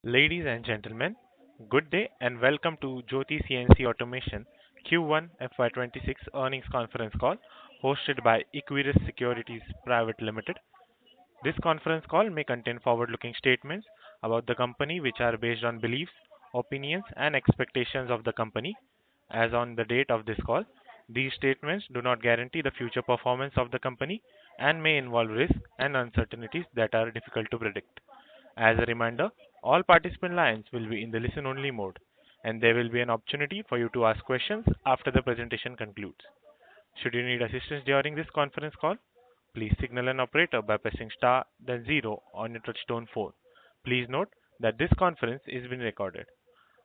Ladies and gentlemen, good day and welcome to Jyoti CNC Automation Q1 FY26 earnings conference call hosted by Equirus Securities Private Limited. This conference call may contain forward-looking statements about the company which are based on beliefs, opinions, and expectations of the company as on the date of this call. These statements do not guarantee the future performance of the company and may involve risks and uncertainties that are difficult to predict. As a reminder, all participant lines will be in the listen-only mode, and there will be an opportunity for you to ask questions after the presentation concludes. Should you need assistance during this conference call, please signal an operator by pressing star then zero on your touchtone phone. Please note that this conference is being recorded.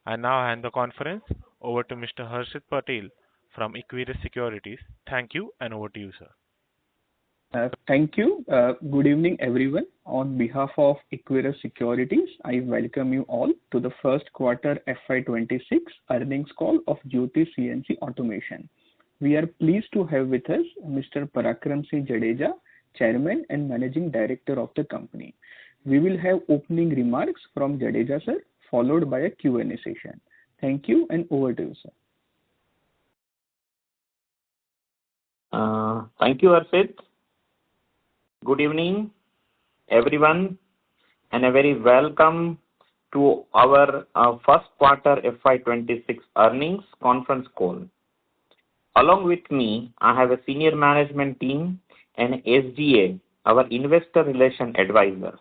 I now hand the conference over to Mr. Harshit Patel from Equirus Securities. Thank you, and over to you, sir. Thank you. Good evening, everyone. On behalf of Equirus Securities, I welcome you all to the first quarter FY26 earnings call of Jyoti CNC Automation. We are pleased to have with us Mr. Parakram Singh Jadeja, Chairman and Managing Director of the company. We will have opening remarks from Jadeja sir, followed by a Q&A session. Thank you, and over to you, sir. Thank you, Harshit. Good evening, everyone, and a very welcome to our first quarter FY26 earnings conference call. Along with me, I have a senior management team and SGA, our investor relation advisors.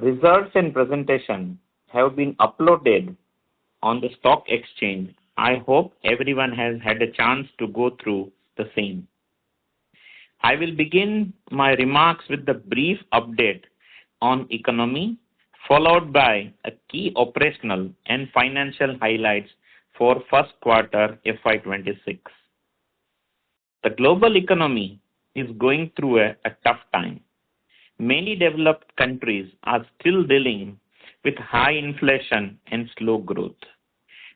Results and presentation have been uploaded on the stock exchange. I hope everyone has had a chance to go through the same. I will begin my remarks with a brief update on economy, followed by a key operational and financial highlights for first quarter FY26. The global economy is going through a tough time. Many developed countries are still dealing with high inflation and slow growth.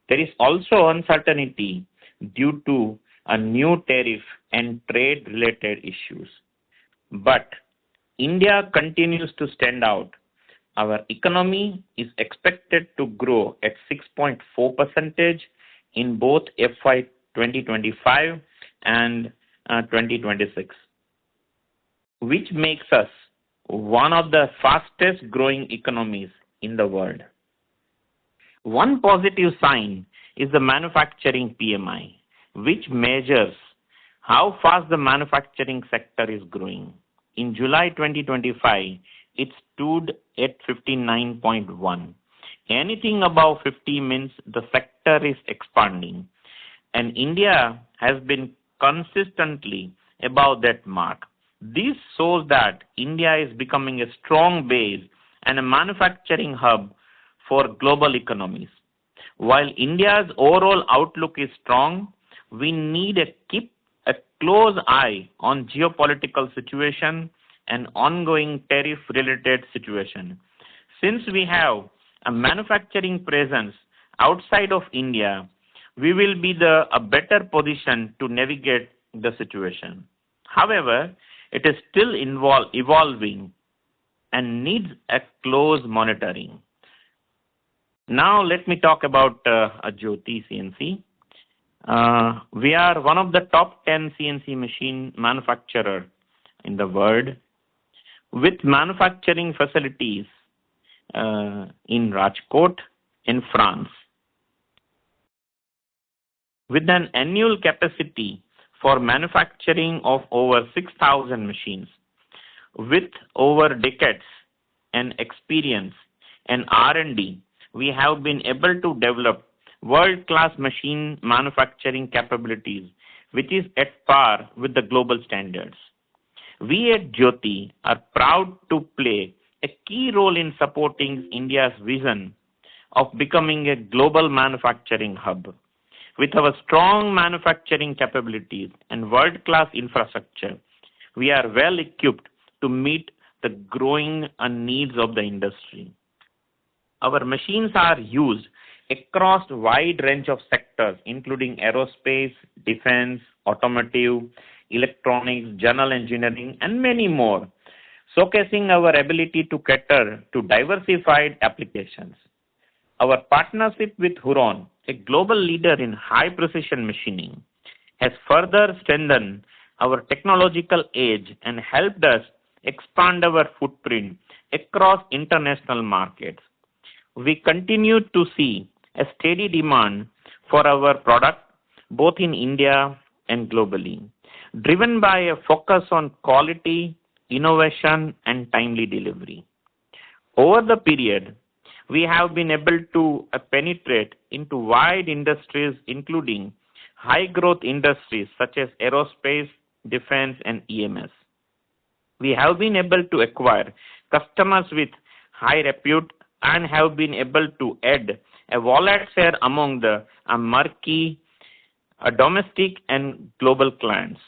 There is also uncertainty due to a new tariff and trade-related issues. But India continues to stand out. Our economy is expected to grow at 6.4% in both FY 2025 and 2026, which makes us one of the fastest growing economies in the world. One positive sign is the manufacturing PMI, which measures how fast the manufacturing sector is growing. In July 2025, it stood at 59.1. Anything above 50 means the sector is expanding, and India has been consistently above that mark. This shows that India is becoming a strong base and a manufacturing hub for global economies. While India's overall outlook is strong, we need to keep a close eye on geopolitical situation and ongoing tariff-related situation. Since we have a manufacturing presence outside of India, we will be a better position to navigate the situation. However, it is still evolving and needs a close monitoring. Now let me talk about Jyoti CNC. We are one of the top 10 CNC machine manufacturer in the world, with manufacturing facilities in Rajkot in France. With an annual capacity for manufacturing of over 6,000 machines, with over decades and experience and R&D, we have been able to develop world-class machine manufacturing capabilities, which is at par with the global standards. We at Jyoti are proud to play a key role in supporting India's vision of becoming a global manufacturing hub. With our strong manufacturing capabilities and world-class infrastructure, we are well equipped to meet the growing needs of the industry. Our machines are used across a wide range of sectors, including aerospace, defense, automotive, electronics, general engineering, and many more. showcasing our ability to cater to diversified applications. Our partnership with Huron, a global leader in high-precision machining, has further strengthened our technological edge and helped us expand our footprint across international markets. We continue to see a steady demand for our product both in India and globally, driven by a focus on quality, innovation, and timely delivery. Over the period, we have been able to penetrate into wide industries, including high-growth industries such as aerospace, defense, and EMS. We have been able to acquire customers with high repute and have been able to add a wallet share among the marquee domestic and global clients.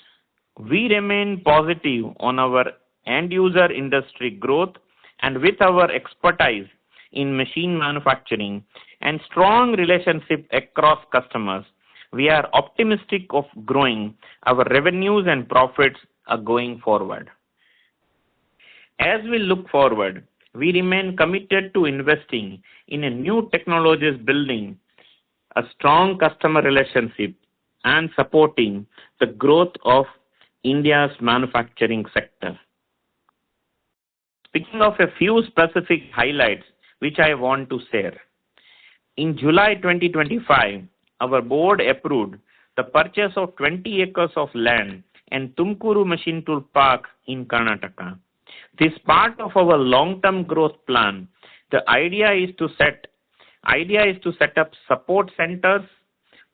We remain positive on our end-user industry growth, and with our expertise in machine manufacturing and strong relationship across customers, we are optimistic of growing our revenues and profits going forward. As we look forward, we remain committed to investing in a new technologies, building a strong customer relationship and supporting the growth of India's manufacturing sector. Speaking of a few specific highlights which I want to share. In July 2025, our board approved the purchase of 20 acres of land and Tumkuru Machine Tool Park in Karnataka. This part of our long-term growth plan. The idea is to set up support centers,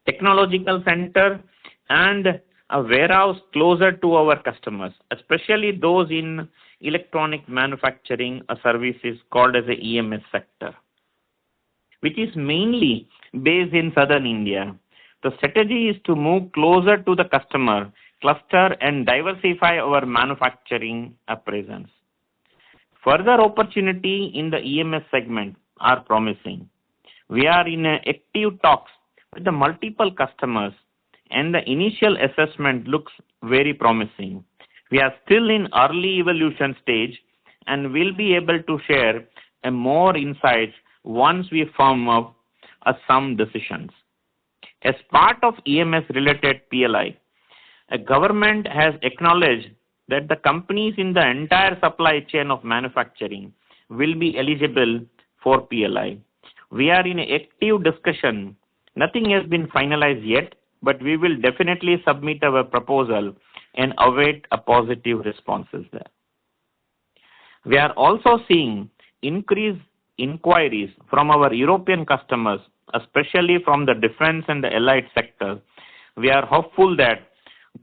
technological center, and a warehouse closer to our customers, especially those in electronic manufacturing services called as the EMS sector, which is mainly based in southern India. The strategy is to move closer to the customer cluster and diversify our manufacturing presence. Further opportunity in the EMS segment are promising. We are in active talks with the multiple customers, and the initial assessment looks very promising. We are still in early evolution stage and will be able to share more insights once we firm up some decisions. As part of EMS related PLI, a government has acknowledged that the companies in the entire supply chain of manufacturing will be eligible for PLI. We are in active discussion. Nothing has been finalized yet, but we will definitely submit our proposal and await a positive responses there. We are also seeing increased inquiries from our European customers, especially from the defense and the allied sector. We are hopeful that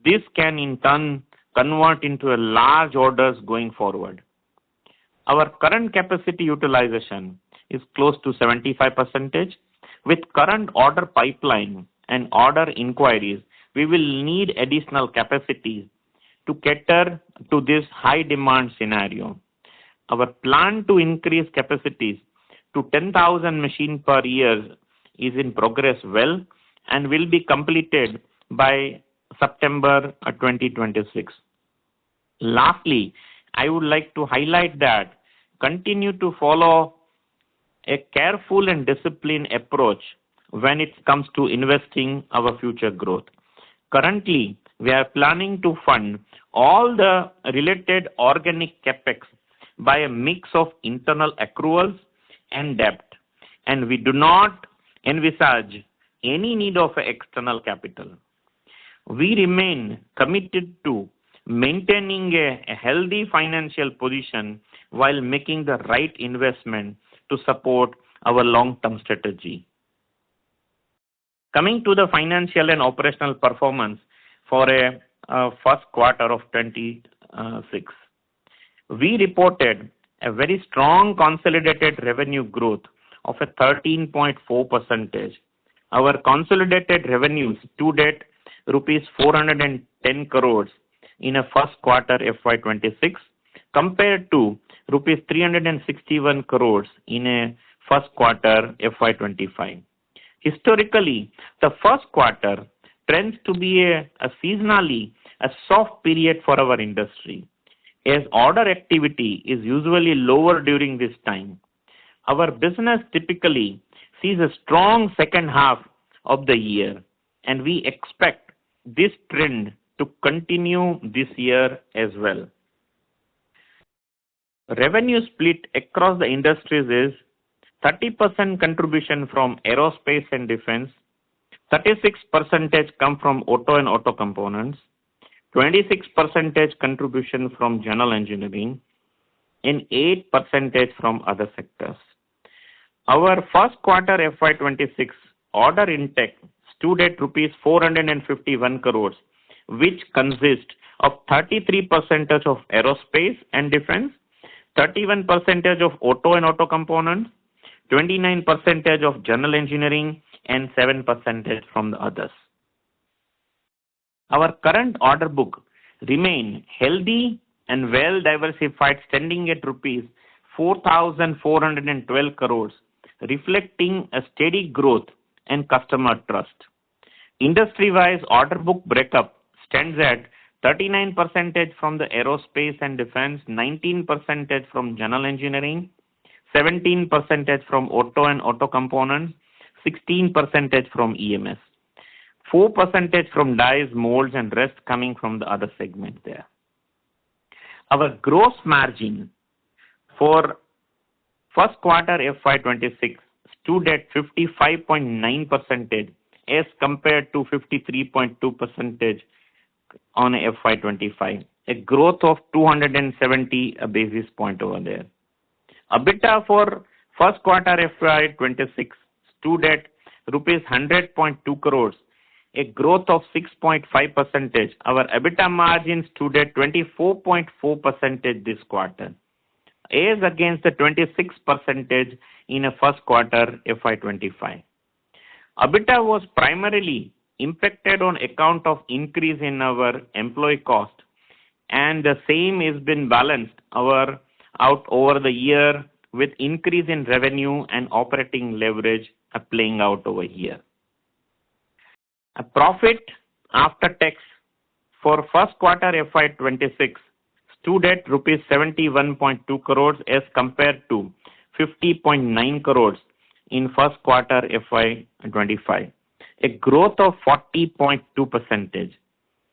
this can in turn convert into a large orders going forward. Our current capacity utilization is close to 75%. With current order pipeline and order inquiries, we will need additional capacity to cater to this high demand scenario. Our plan to increase capacities to 10,000 machines per year is in progress well and will be completed by September 2026. Lastly, I would like to highlight that continue to follow a careful and disciplined approach when it comes to investing our future growth. Currently, we are planning to fund all the related organic capex by a mix of internal accruals and debt, and we do not envisage any need of external capital. We remain committed to maintaining a healthy financial position while making the right investment to support our long-term strategy. Coming to the financial and operational performance for a first quarter of 26, we reported a very strong consolidated revenue growth of a 13.4%. Our consolidated revenues stood at rupees 410 crores in a first quarter FY26 compared to rupees 361 crores in a first quarter FY25. Historically, the first quarter tends to be a seasonally a soft period for our industry. as order activity is usually lower during this time. Our business typically sees a strong second half of the year, and we expect this trend to continue this year as well. Revenue split across the industries is 30% contribution from aerospace and defense, 36% come from auto and auto components, 26% contribution from general engineering, and 8% from other sectors. Our first quarter FY26 order intake stood at rupees 451 crores, which consists of 33% of aerospace and defense, 31% of auto and auto components, 29% of general engineering, and 7% from the others. Our current order book remain healthy and well diversified, standing at rupees 4,412 crores, reflecting a steady growth and customer trust. Industry-wise order book breakup stands at 39% from the aerospace and defense, 19% from general engineering, 17% from auto and auto components, 16% from EMS, 4% from dies, molds, and rest coming from the other segment there. Our gross margin for first quarter FY26 stood at 55.9% as compared to 53.2% on FY25, a growth of 270 basis point over there. EBITDA for first quarter FY26 stood at rupees 100.2 crores, a growth of 6.5%. Our EBITDA margin stood at 24.4% this quarter, as against the 26% in a first quarter FY25. EBITDA was primarily impacted on account of increase in our employee cost, and the same has been balanced out over the year with increase in revenue and operating leverage playing out over here. A profit after tax for first quarter FY26 stood at rupees 71.2 crores as compared to 50.9 crores in first quarter FY25, a growth of 40.2%.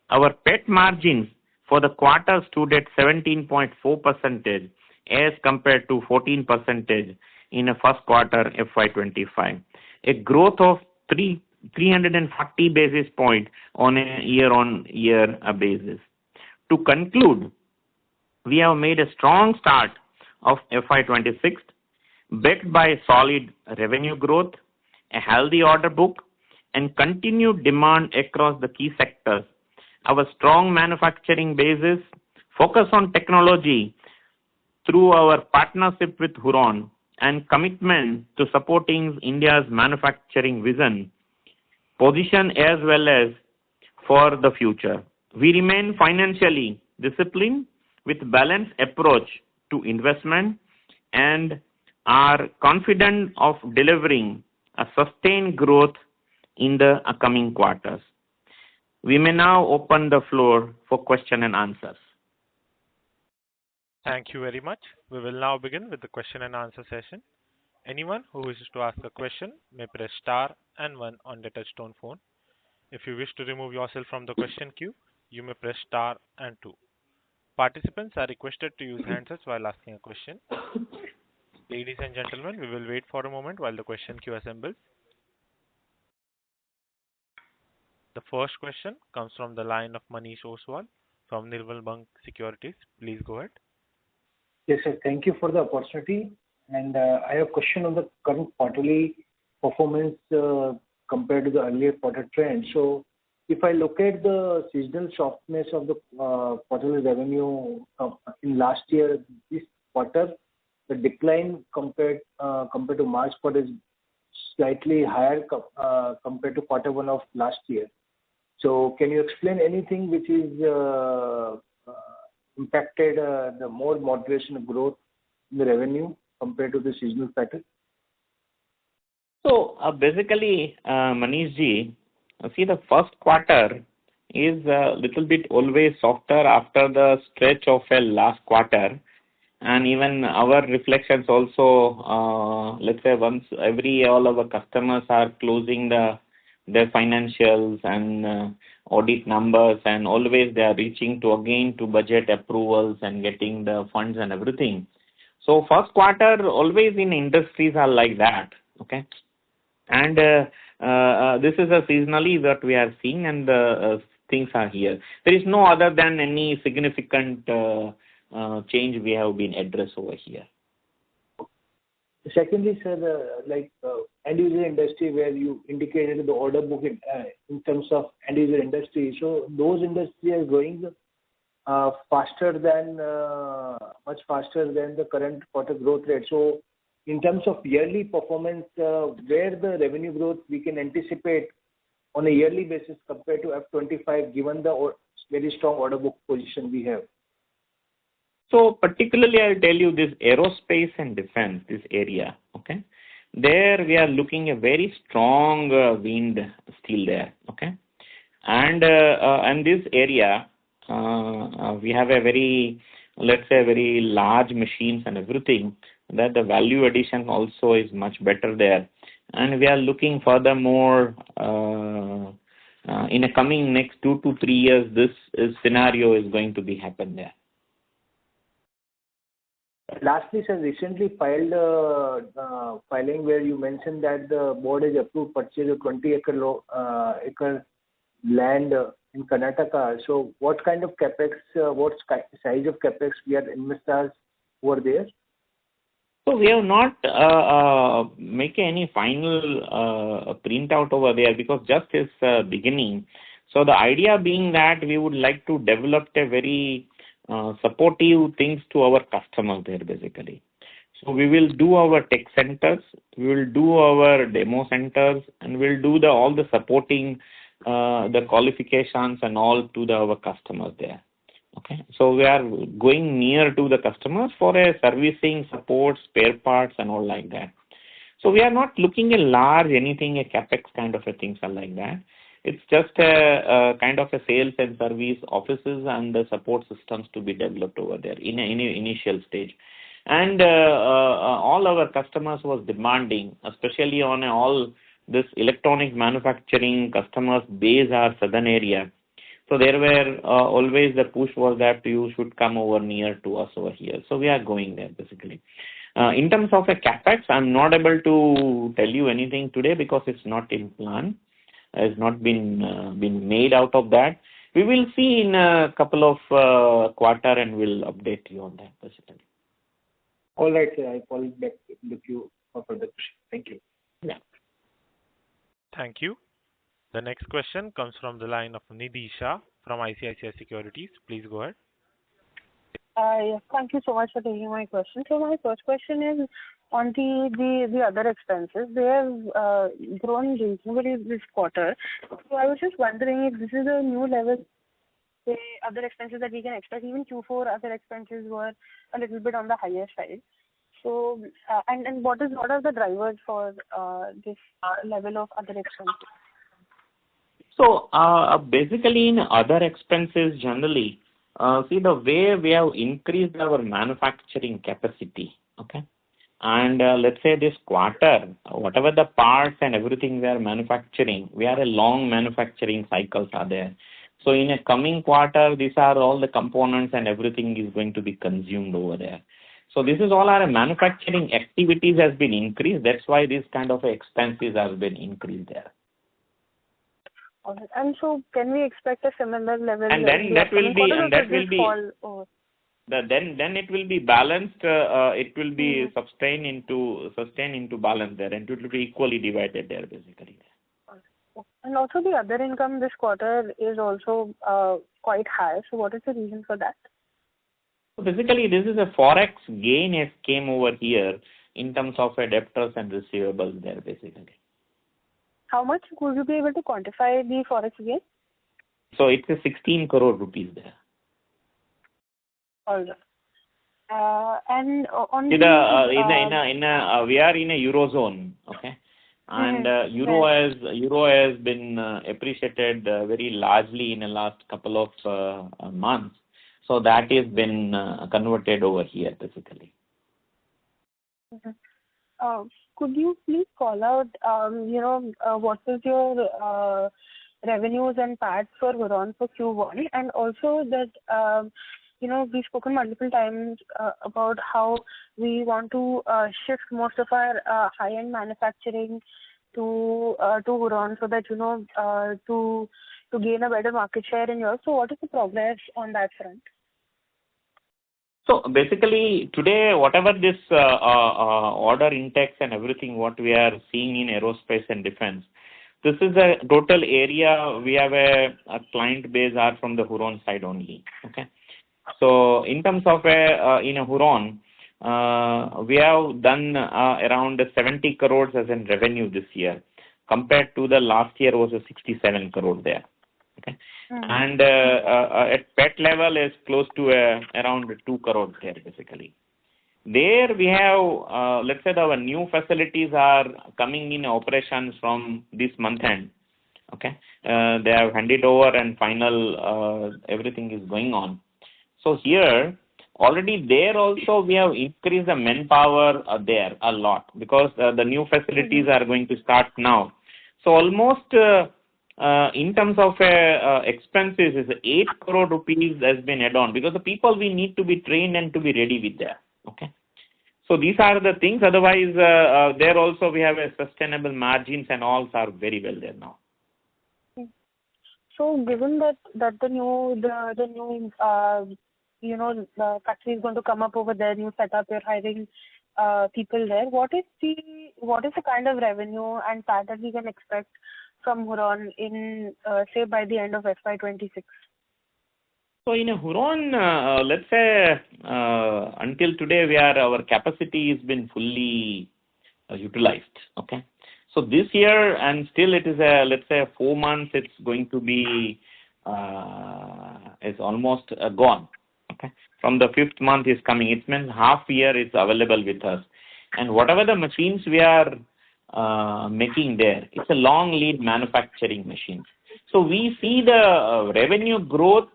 Our PAT margins for the quarter stood at 17.4% as compared to 14% in the first quarter FY25, a growth of 340 basis points on a year-on-year basis. To conclude, we have made a strong start of FY26, backed by solid revenue growth, a healthy order book, and continued demand across the key sectors. Our strong manufacturing basis, focus on technology through our partnership with Huron, and commitment to supporting India's manufacturing vision, position as well as for the future. We remain financially disciplined with balanced approach to investment and are confident of delivering a sustained growth in the upcoming quarters. We may now open the floor for question and answers. Thank you very much. We will now begin with the question and answer session. Anyone who wishes to ask a question may press star and one on the touchtone phone. If you wish to remove yourself from the question queue, you may press star and two. Participants are requested to use handsets while asking a question. Ladies and gentlemen, we will wait for a moment while the question queue assembles. The first question comes from the line of Manish Oswal from Nirmal Bang Securities. Please go ahead. Yes, sir. Thank you for the opportunity. And I have a question on the current quarterly performance compared to the earlier quarter trend. So if I look at the seasonal softness of the quarterly revenue in last year, this quarter, the decline compared to March quarter is slightly higher compared to quarter one of last year. So can you explain anything which is impacted the more moderation of growth in the revenue compared to the seasonal pattern? So basically, Manish ji, see the first quarter is a little bit always softer after the stretch of a last quarter. And even our reflections also, let's say once every all our customers are closing their financials and audit numbers, and always they are reaching to again to budget approvals and getting the funds and everything. So first quarter always in industries are like that, okay? And this is a seasonally what we are seeing, and things are here. There is no other than any significant change we have been addressed over here. Secondly, sir, end user industry where you indicated the order book in terms of end user industry. So those industries are growing much faster than the current quarter growth rate. So in terms of yearly performance, where the revenue growth we can anticipate on a yearly basis compared to F25, given the very strong order book position we have? So particularly, I'll tell you this aerospace and defense, this area, okay? There we are looking a very strong wind still there, okay? And this area, we have a very, let's say, very large machines and everything, that the value addition also is much better there. And we are looking furthermore, in a coming next 2 to 3 years, this scenario is going to be happen there. Lastly, sir, recently filed filing where you mentioned that the board has approved purchase of 20-acre land in Karnataka. So what kind of capex, what size of capex we are investors over there? So we have not make any final printout over there, because just is beginning. So the idea being that we would like to develop a very supportive things to our customers there basically. So we will do our tech centers, we will do our demo centers, and we'll do all the supporting the qualifications and all to our customers there. Okay, so we are going near to the customers for a servicing, support, spare parts, and all like that. So we are not looking at large anything, a capex kind of a things are like that. It's just a kind of a sales and service offices and the support systems to be developed over there in an initial stage. And all our customers was demanding, especially on all this electronic manufacturing customers base our southern area. So there were always the push was that you should come over near to us over here. So we are going there basically. In terms of a capex, I'm not able to tell you anything today because it's not in plan. Has not been made out of that. We will see in a couple of quarter and we'll update you on that basically. All right, sir. I call back in the queue for further question. Thank you. Yeah. Thank you. The next question comes from the line of Nidhi Shah from ICICI Securities. Please go ahead. Yes, thank you so much for taking my question. So my first question is on the other expenses. They have grown reasonably this quarter. So I was just wondering if this is a new level, the other expenses that we can expect. Even Q4 other expenses were a little bit on the higher side. So and what are the drivers for this level of other expenses? So basically in other expenses generally, see the way we have increased our manufacturing capacity, okay? And let's say this quarter, whatever the parts and everything we are manufacturing, we are a long manufacturing cycles are there. So in a coming quarter, these are all the components and everything is going to be consumed over there. So this is all our manufacturing activities has been increased. That's why this kind of expenses have been increased there. And so can we expect a similar level? And then that will be, and that will be, then it will be balanced, it will be sustained into balance there, and it will be equally divided there basically. And also the other income this quarter is also quite high. So what is the reason for that? So basically this is a forex gain has came over here in terms of a debtors and receivables there basically. How much could you be able to quantify the forex gain? So it's a 16 crore rupees there. All right. And on we are in a eurozone, okay, and Right. euro has been appreciated very largely in the last couple of months. So that has been converted over here basically. Mhm. Could you please call out, what is your revenues and PAT for Huron for Q1? And also that, we've spoken multiple times about how we want to shift most of our high-end manufacturing to Huron so that, to gain a better market share in Europe. So what is the progress on that front? So basically today, whatever this order intakes and everything, what we are seeing in aerospace and defense, this is a total area. We have a client base are from the Huron side only. Okay. So in terms of in a Huron, we have done around 70 crores as in revenue this year, compared to the last year was a 67 crore there. Okay. And at PET level is close to around 2 crores there basically. There we have, let's say our new facilities are coming in operations from this month end. Okay. They have handed over and final, everything is going on. So here, already there also we have increased the manpower there a lot because the new facilities are going to start now. So almost in terms of expenses, is 8 crore rupees has been add on because the people we need to be trained and to be ready with that. Okay. So these are the things. Otherwise, there also we have a sustainable margins and all are very well there now. So given that the new the factory is going to come up over there, new setup, you're hiring people there. What is the kind of revenue and PAT that we can expect from Huron in say by the end of FY26? So in a Huron, let's say until today our capacity has been fully utilized. Okay. So this year and still it is let's say 4 months. It's going to be is almost gone. Okay. From the 5th month is coming. It means half year is available with us, and whatever the machines we are making there, it's a long lead manufacturing machine. So we see the revenue growth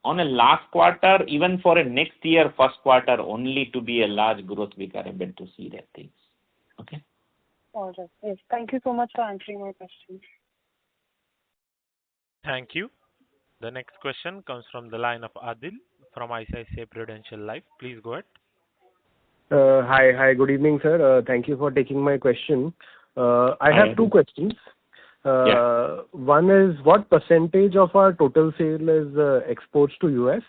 on a last quarter, even for a next year first quarter, only to be a large growth we are able to see that things. Okay. All right. Yes. Thank you so much for answering my question. Thank you. The next question comes from the line of Adil from ICICI Prudential Life. Please go ahead. Hi. Good evening, sir. Thank you for taking my question. I have two questions. One is, what percentage of our total sale is exports to US?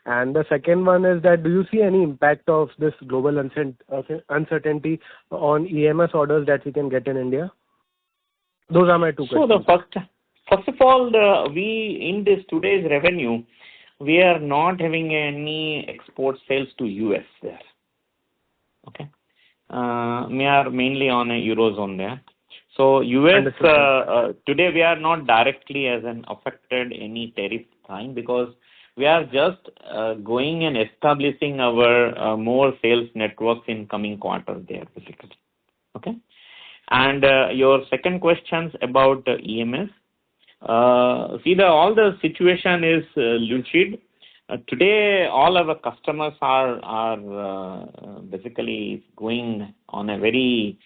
And the second one is that, do you see any impact of this global uncertainty on EMS orders that we can get in India? Those are my two questions. So the first of all, we in this today's revenue, we are not having any export sales to US there. Okay. We are mainly on a Eurozone there. So US, today we are not directly as an affected any tariff time because we are just going and establishing our more sales networks in coming quarter there basically. Okay. And your second questions about EMS. See all the situation is lucid. Today all our customers are basically going on a very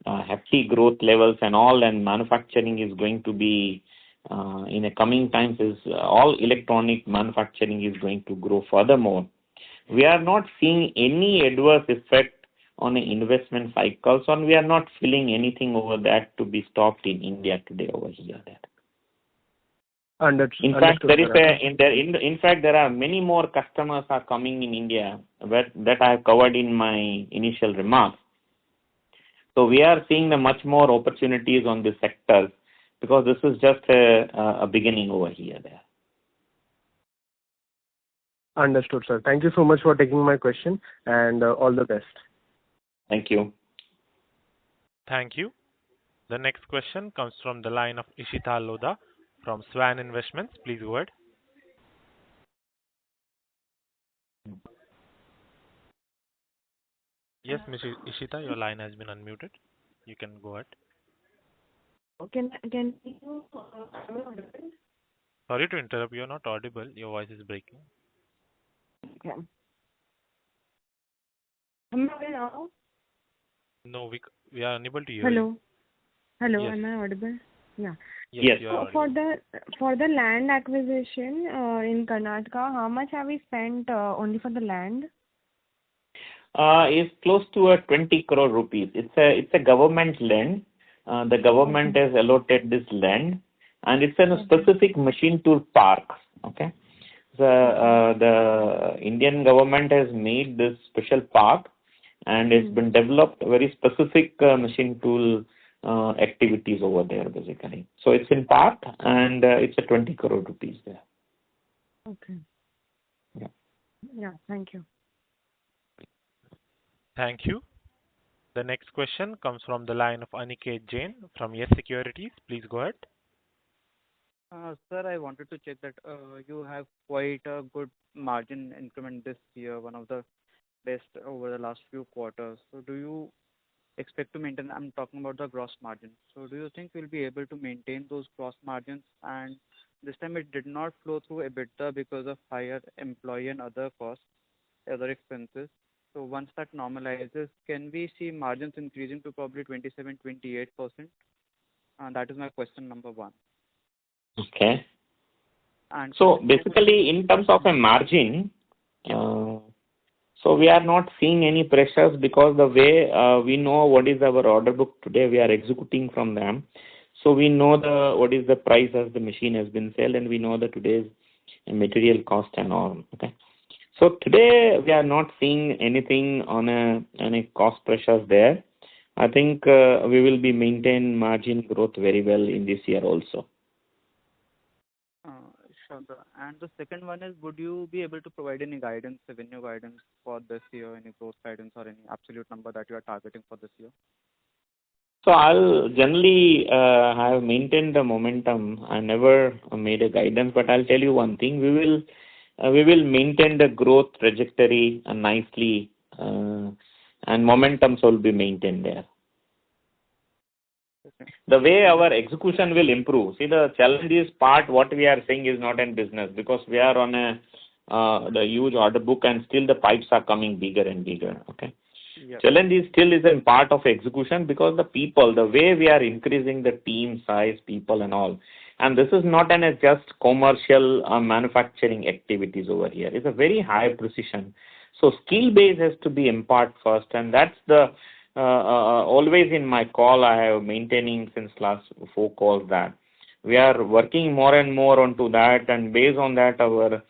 hefty growth levels and all, and manufacturing is going to be in the coming times is all electronic manufacturing is going to grow furthermore. We are not seeing any adverse effect on the investment cycles, and we are not feeling anything over that to be stopped in India today over here. That. In fact, there are many more customers are coming in India that I have covered in my initial remarks. So we are seeing the much more opportunities on this sector because this is just a beginning over here there. Understood, sir. Thank you so much for taking my question, and all the best. Thank you. Thank you. The next question comes from the line of Ishita Lodha from Swan Investments. Please go ahead. Yes, Ms. Ishita, your line has been unmuted. You can go ahead. Can you am I audible? Sorry to interrupt. You're not audible. Your voice is breaking. Okay. Am I audible now? No, we are unable to hear you. Hello. Hello. Yes. Am I audible? Yeah. Yes, Yes. you are For audible. the land acquisition in Karnataka, how much have we spent only for the land? Is close to 20 crore rupees. It's a government land. The government Okay. has allotted this land, and it's in a Okay. specific machine tool park. Okay. Okay. The Indian government has made this special park, and it's been developed very specific machine tool activities over there basically. So it's in park, and it's a 20 crore rupees there. Okay. Yeah. Yeah. Thank you. Thank you. The next question comes from the line of Aniket Jain from Yes Securities. Please go ahead. Sir, I wanted to check that you have quite a good margin increment this year, one of the best over the last few quarters. So do you expect to maintain? I'm talking about the gross margin. So do you think we'll be able to maintain those gross margins? And this time it did not flow through EBITDA because of higher employee and other costs, other expenses. So once that normalizes, can we see margins increasing to probably 27, 28%? That is my question number one. Okay. And So question two would basically, be, in terms of a margin, so we are not seeing any pressures because the way we know what is our order book today, we are executing from them. So we know what is the price as the machine has been sold, and we know the today's material cost and all. Okay. So today we are not seeing anything on any cost pressures there. I think we will be maintain margin growth very well in this year also. sure. And the second one is, would you be able to provide any guidance, revenue guidance for this year, any growth guidance or any absolute number that you are targeting for this year? So I'll generally have maintained the momentum. I never made a guidance, but I'll tell you one thing: we will maintain the growth trajectory nicely, and momentum will be maintained there. Okay. The way our execution will improve. See, the challenge is part what we are saying is not in business because we are on the huge order book and still the pipes are coming bigger and bigger. Okay. Yep. Challenge is still is in part of execution because the people, the way we are increasing the team size, people and all, and this is not just commercial manufacturing activities over here. It's a very high precision. So skill base has to be impart first, and that's the always in my call I have maintaining since last 4 calls that we are working more and more onto that, and based on that our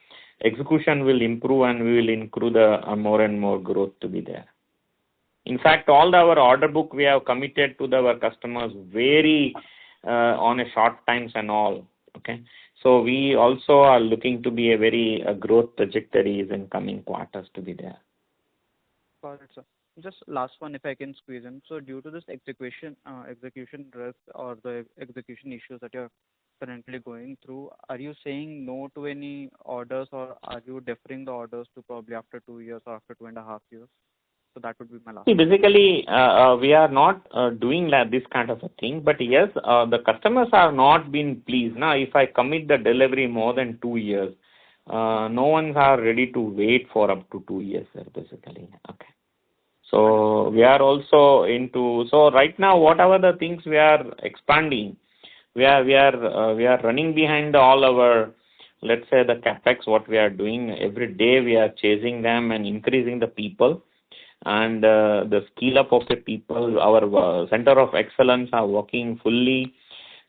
execution will improve and we will include more and more growth to be there. In fact, all our order book we have committed to our customers very on a short times and all. Okay, so we also are looking to be a very growth trajectories in coming quarters to be there. Got it, sir. Just last one, if I can squeeze in. So due to this execution risk or the execution issues that you're currently going through, are you saying no to any orders, or are you deferring the orders to probably after 2 years or after 2.5 years? So that would be my last See, one. basically, we are not doing this kind of a thing, but yes, the customers are not been pleased. Now, if I commit the delivery more than 2 years, no one's are ready to wait for up to 2 years, sir, basically. Okay. So we are also into, so right now, whatever the things we are expanding, we are running behind all our, let's say the capex, what we are doing every day, we are chasing them and increasing the people. And the skill up of the people, our center of excellence are working fully,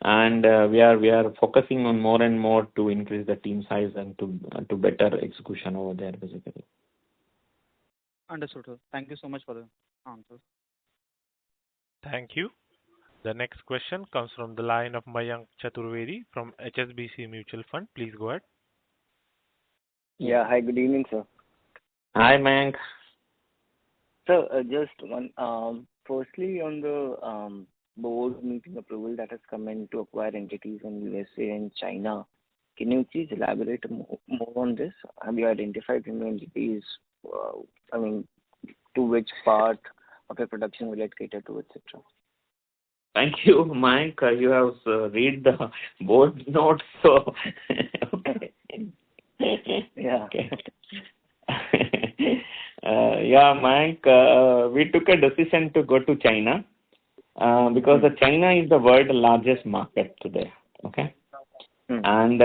and we are focusing on more and more to increase the team size and to better execution over there basically. Understood, sir. Thank you so much for the answers. Thank you. The next question comes from the line of Mayank Chaturvedi from HSBC Mutual Fund. Please go ahead. Yeah. Hi, good evening, sir. Hi, Mayank. So, just one, firstly, on the board meeting approval that has come in to acquire entities in USA and China, can you please elaborate more on this? Have you identified any entities, I mean, to which part of your production will it cater to, etc.? Thank you, Mike. You have read the board notes, so okay. Yeah. Okay. Yeah, Mike. We took a decision to go to China because the China is the world's largest market today. Okay. And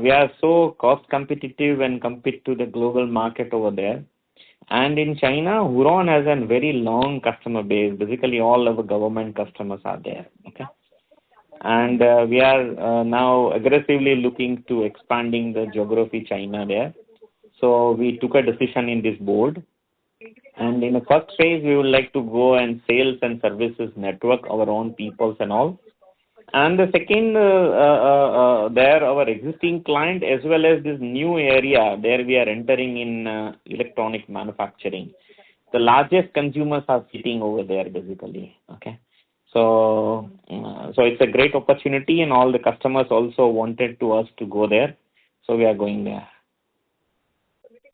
we are so cost competitive and compete to the global market over there. And in China, Huron has a very long customer base. Basically, all our government customers are there. Okay. And we are now aggressively looking to expanding the geography China there. So we took a decision in this board. And in the first phase, we would like to go and sales and services network our own peoples and all. And the second, there our existing client as well as this new area, there we are entering in electronic manufacturing. The largest consumers are sitting over there basically. Okay. So it's a great opportunity and all the customers also wanted to us to go there. So we are going there.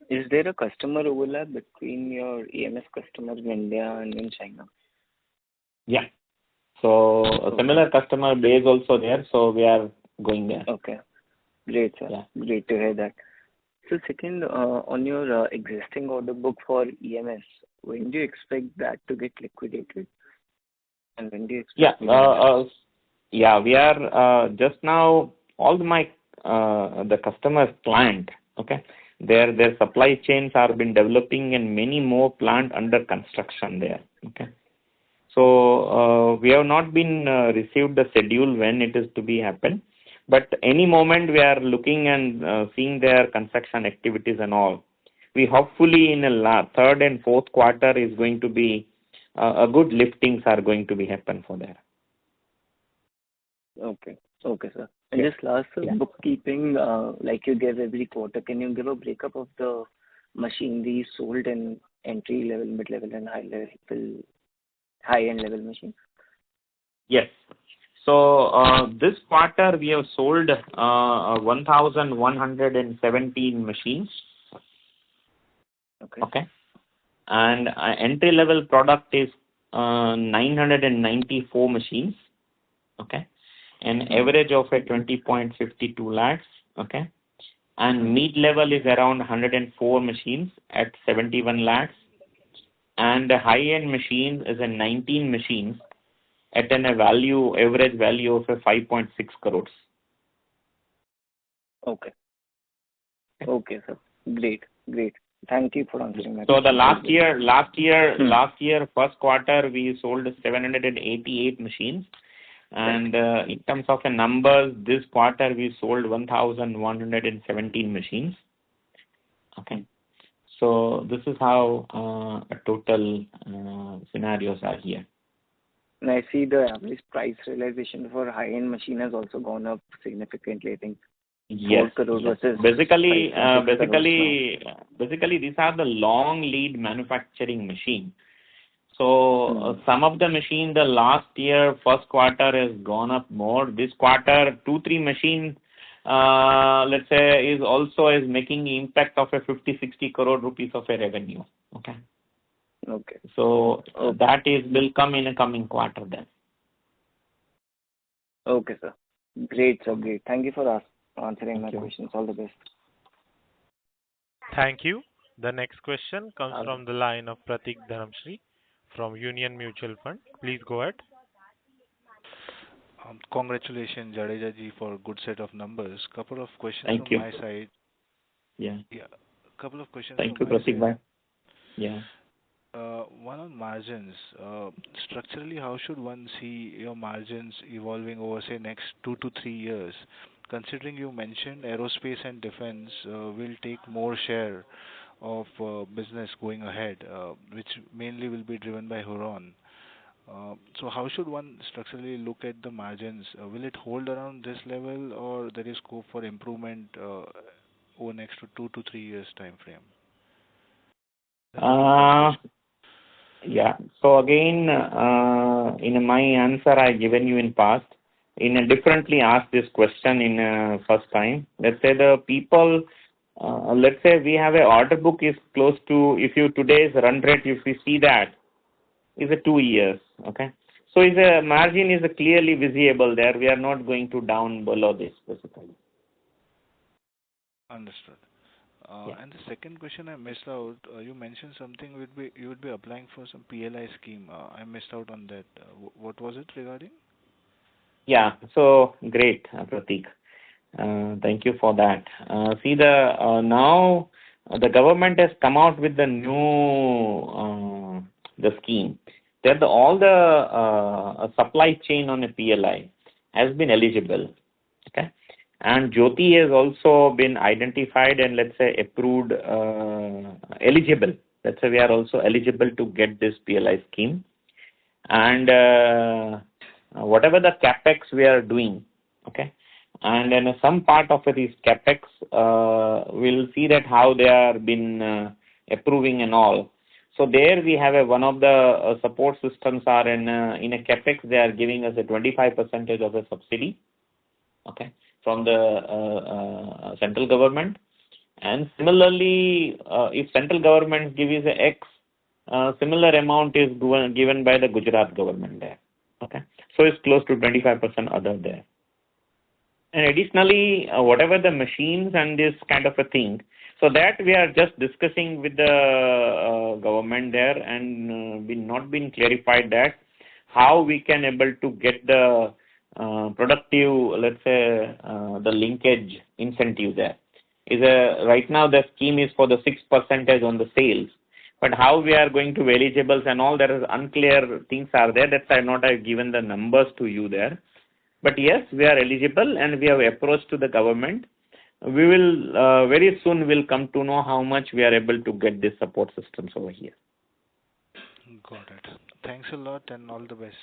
Is there a customer overlap between your EMS customers in India and in China? Yeah. So a similar customer base also there, so we are going there. Okay. Great, sir. Yeah. Great to hear that. So second, on your existing order book for EMS, when do you expect that to get liquidated? And when do you expect? Yeah, we are just now, all the customers plant, okay, their supply chains are been developing and many more plant under construction there, okay. So we have not been received the schedule when it is to be happen, but any moment we are looking and seeing their construction activities and all. We hopefully in the third and fourth quarter is going to be a good liftings are going to be happen for there. Okay, sir. And just last, bookkeeping, like you give every quarter, can you give a breakup of the machinery sold in entry level, mid level, and high-end level machines? Yes. So this quarter we have sold 1,117 machines. Okay. And entry level product is 994 machines. Okay. An average of 20.52 lakhs. Okay. And mid level is around 104 machines at 71 lakhs. And the high-end machine is 19 machines at an average value of 5.6 crores. Okay. Okay, sir. Great. Thank you for answering my question. So the last year, first quarter, we sold 788 machines. And in terms of the numbers, this quarter we sold 1,117 machines. Okay. So this is how total scenarios are here. And I see the average price realization for high-end machine has also gone up significantly, I think. Yes. Basically, these are the long lead manufacturing machine. So some of the machine the last year first quarter has gone up more. This quarter 2-3 machines let's say is making impact of a 50-60 crore rupees of a revenue. Okay. Okay. So that will come in a coming quarter then. Okay, sir. Great, sir. Great. Thank you for answering my questions. All the best. Thank you. The next question comes from the line of Pratik Dharamshri from Union Mutual Fund. Please go ahead. Congratulations, Jadeja ji, for a good set of numbers. Couple of questions from my side. Yeah. Couple of questions. Thank you, Pratik bhai. Yeah. One on margins. Structurally, how should one see your margins evolving over, say, next 2 to 3 years? Considering you mentioned aerospace and defense will take more share of business going ahead, which mainly will be driven by Huron. So how should one structurally look at the margins? Will it hold around this level, or there is scope for improvement over next 2 to 3 years time frame? Yeah. So again, in my answer I given you in past, in a differently asked this question in first time. Let's say the people, let's say we have a order book is close to, if you today's run rate, if we see that, is a 2 years. Okay. So is a margin is clearly visible there. We are not going to down below this basically. Understood. Yeah. And the second question I missed out, you mentioned something you would be applying for some PLI scheme. I missed out on that. What was it regarding? Yeah. So great, Prateek. Thank you for that. See, now the government has come out with the new the scheme that all the supply chain on a PLI has been eligible. Okay, and Jyoti has also been identified and let's say approved eligible. Let's say we are also eligible to get this PLI scheme, and whatever the capex we are doing, okay. And then some part of these capex, we'll see that how they are been approving and all. So there we have one of the support systems are in a capex they are giving us a 25% of a subsidy, okay, from the central government. And similarly, if central government gives a X, similar amount is given by the Gujarat government there, okay. So it's close to 25% other there. And additionally, whatever the machines and this kind of a thing, so that we are just discussing with the government there, and we not been clarified that how we can able to get the productive, let's say, the linkage incentive there. Right now the scheme is for the 6% on the sales, but how we are going to be eligible and all, there is unclear things are there. That's why not I've given the numbers to you there. But yes, we are eligible and we have approached to the government. We will very soon will come to know how much we are able to get this support systems over here. Got it. Thanks a lot and all the best.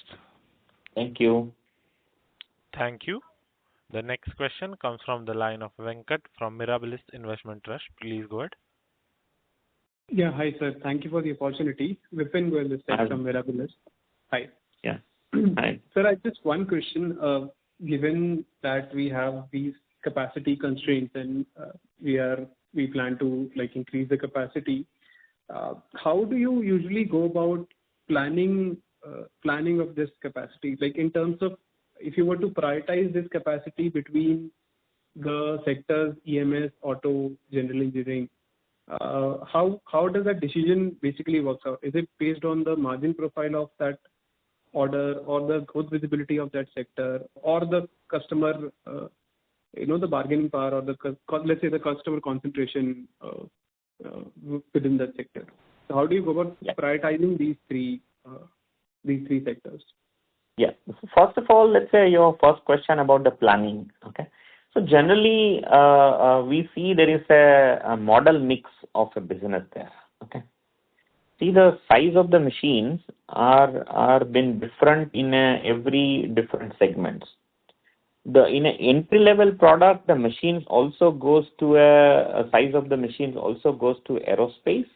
Thank you. Thank you. The next question comes from the line of Venkat from Mirabilis Investment Trust. Please go ahead. Yeah, hi sir. Thank you for the opportunity. Vipin Goyal this side from Mirabilis. Hi. Yeah. Hi. Sir, I just one question. Given that we have these capacity constraints and we plan to increase the capacity, how do you usually go about planning of this capacity? Like in terms of if you were to prioritize this capacity between the sectors EMS, auto, general engineering, how does that decision basically work out? Is it based on the margin profile of that order or the growth visibility of that sector or the customer, the bargaining power or let's say the customer concentration within that sector? So how do you go about prioritizing these three sectors? Yeah. First of all, let's say your first question about the planning. Okay. So generally, we see there is a model mix of a business there. Okay. See, the size of the machines are been different in every different segments. In an entry level product, the machines also goes to a size of the machines also goes to aerospace.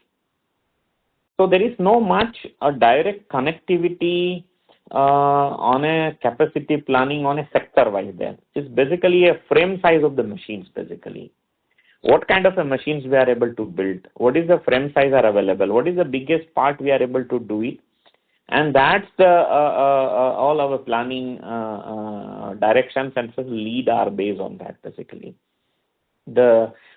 So there is no much a direct connectivity on a capacity planning on a sector wise there. It's basically a frame size of the machines basically. What kind of a machines we are able to build? What is the frame size are available? What is the biggest part we are able to do it? And that's the all our planning directions and lead are based on that basically.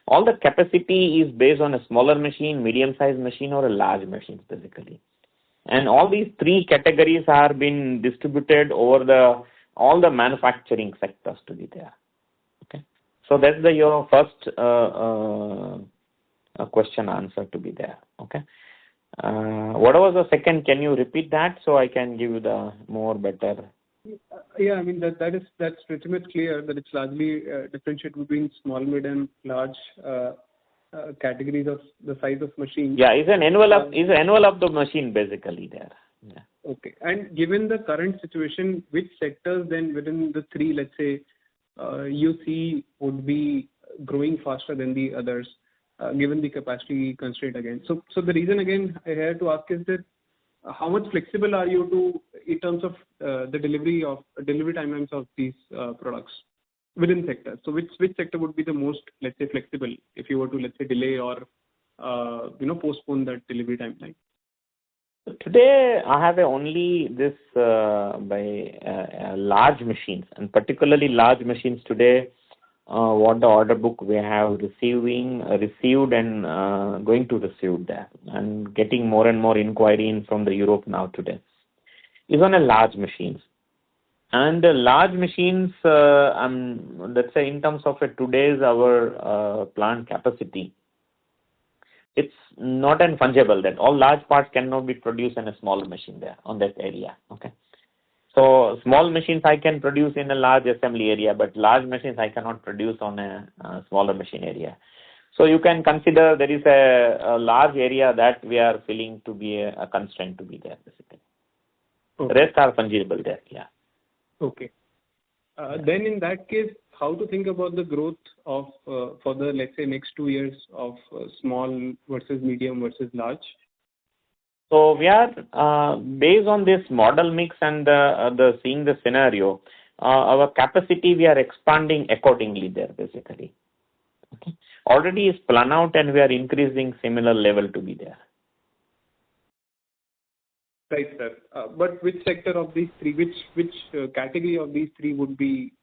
All the capacity is based on a smaller machine, medium sized machine or a large machines basically. And all these three categories are being distributed over all the manufacturing sectors to be there. Okay. So that's your first question answer to be there. Okay. What was the second? Can you repeat that so I can give you the more better? Yeah, I mean that's pretty much clear that it's largely differentiate between small, mid, and large categories of the size of machine. Yeah, is an envelope of the machine basically there. Yeah. Okay. And given the current situation, which sectors then within the three, let's say, you see would be growing faster than the others, given the capacity constraint again? So the reason again I had to ask is that how much flexible are you in terms of the delivery timelines of these products within sectors? So which sector would be the most, let's say, flexible if you were to, let's say, delay or postpone that delivery timeline? Today, I have only this by large machines, and particularly large machines today. What the order book we have received and going to receive that, and getting more and more inquiry in from the Europe now today is on a large machines. And the large machines, let's say in terms of today's our plant capacity, it's not an fungible that all large parts cannot be produced in a small machine there on that area. Okay. So small machines I can produce in a large assembly area, but large machines I cannot produce on a smaller machine area. So you can consider there is a large area that we are feeling to be a constraint to be there basically. Okay. Rest are fungible there. Yeah. Okay. Then in that case, how to think about the growth of for the, let's say, next 2 years of small versus medium versus large? So we are based on this model mix and the seeing the scenario, our capacity we are expanding accordingly there basically. Okay. Already is planned out and we are increasing similar level to be there. Right, sir. But which sector of these three, which category of these three would be,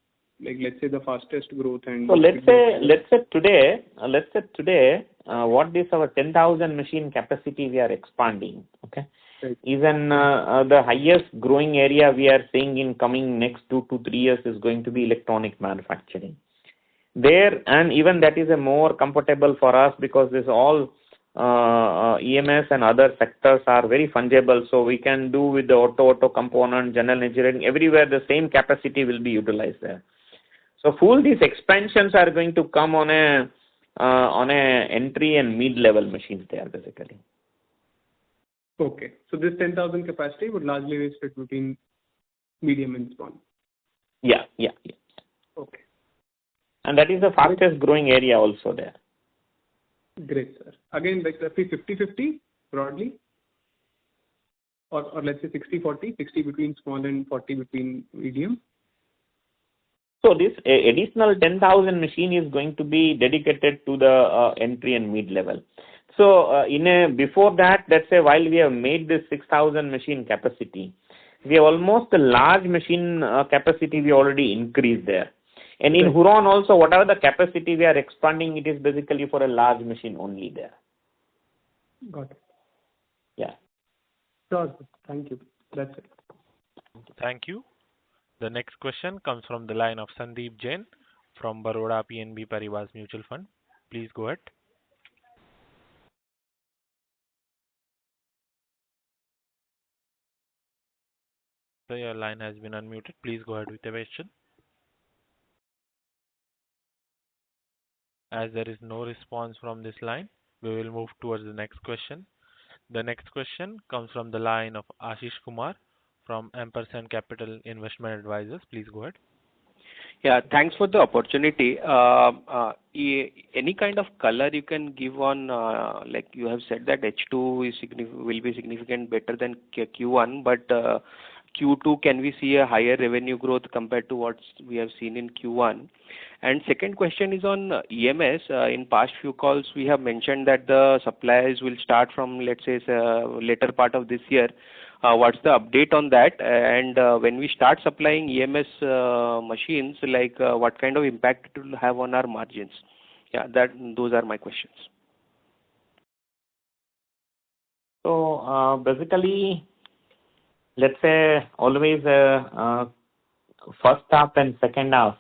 like, let's say, the fastest growth? And so let's say today, what is our 10,000 machine capacity we are expanding? Okay, right. Even the highest growing area we are seeing in coming next 2 to 3 years is going to be electronic manufacturing. There, and even that is a more comfortable for us because this all EMS and other sectors are very fungible, so we can do with the auto component, general engineering, everywhere the same capacity will be utilized there. So full these expansions are going to come on a entry and mid-level machines there basically. Okay, so this 10,000 capacity would largely be split between medium and small. Yeah. Okay. And that is the fastest growing area also there. Great, sir. Again, like roughly 50-50 broadly, or let's say 60-40, 60 between small and 40 between medium. So this additional 10,000 machine is going to be dedicated to the entry and mid level. So before that, let's say while we have made this 6,000 machine capacity, we have almost a large machine capacity we already increased there. And in Huron also, whatever the capacity we are expanding, it is basically for a large machine only there. Got it. Yeah. Sure. Thank you. That's it. Thank you. The next question comes from the line of Sandeep Jain from Baroda PNB Paribas Mutual Fund. Please go ahead. So your line has been unmuted. Please go ahead with the question. As there is no response from this line, we will move towards the next question. The next question comes from the line of Ashish Kumar from Ampersand Capital Investment Advisors. Please go ahead. Yeah, thanks for the opportunity. Any kind of color you can give on, like you have said that H2 will be significant better than Q1, but Q2, can we see a higher revenue growth compared to what we have seen in Q1? And second question is on EMS. In past few calls, we have mentioned that the supplies will start from, let's say, later part of this year. What's the update on that? And when we start supplying EMS machines, like what kind of impact it will have on our margins? Yeah, those are my questions. So basically, let's say always first half and second half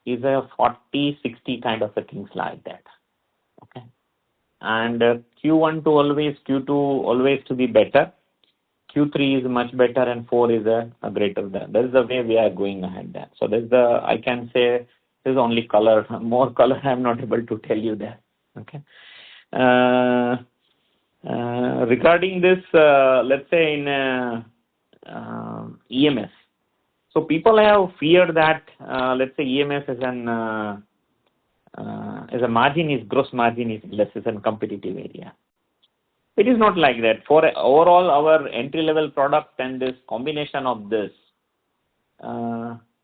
is a 40-60 kind of a things like that. Okay. And Q1 to always, Q2 always to be better. Q3 is much better and 4 is a greater than. That is the way we are going ahead there. So that's I can say there's only color. More color I'm not able to tell you there. Okay. Regarding this, let's say in EMS. So people have feared that, let's say EMS as a margin is, gross margin is less as a competitive area. It is not like that. For overall our entry level product and this combination of this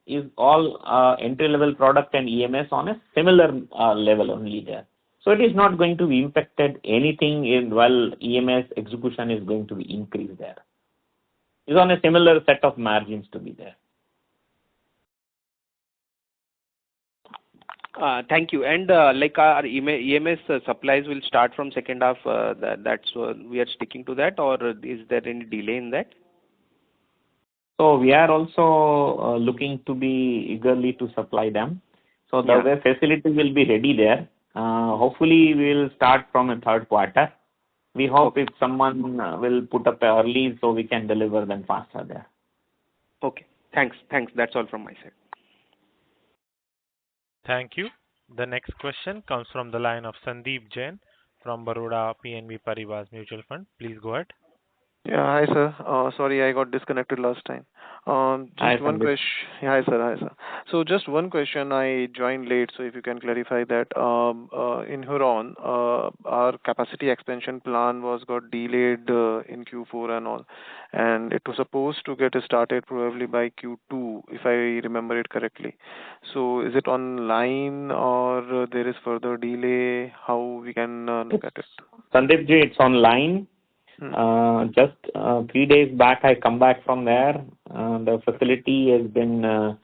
is all entry level product and EMS on a similar level only there. So it is not going to be impacted anything while EMS execution is going to be increased there. It's on a similar set of margins to be there. Thank you. And like our EMS supplies will start from second half, that's we are sticking to that, or is there any delay in that? So we are also looking to be eagerly to supply them. So the facility will be ready there. Hopefully we will start from a third quarter. We hope if someone will put up early so we can deliver them faster there. Okay. Thanks. That's all from my side. Thank you. The next question comes from the line of Sandeep Jain from Baroda PNB Paribas Mutual Fund. Please go ahead. Yeah, hi sir. Sorry, I got disconnected last time. Just one question. Hi sir. So just one question. I joined late, so if you can clarify that. In Huron, our capacity expansion plan got delayed in Q4 and all, and it was supposed to get started probably by Q2, if I remember it correctly. So is it online or there is further delay? How we can look at it? Sandeep ji, it's online. Just 3 days back, I come back from there. The facility has been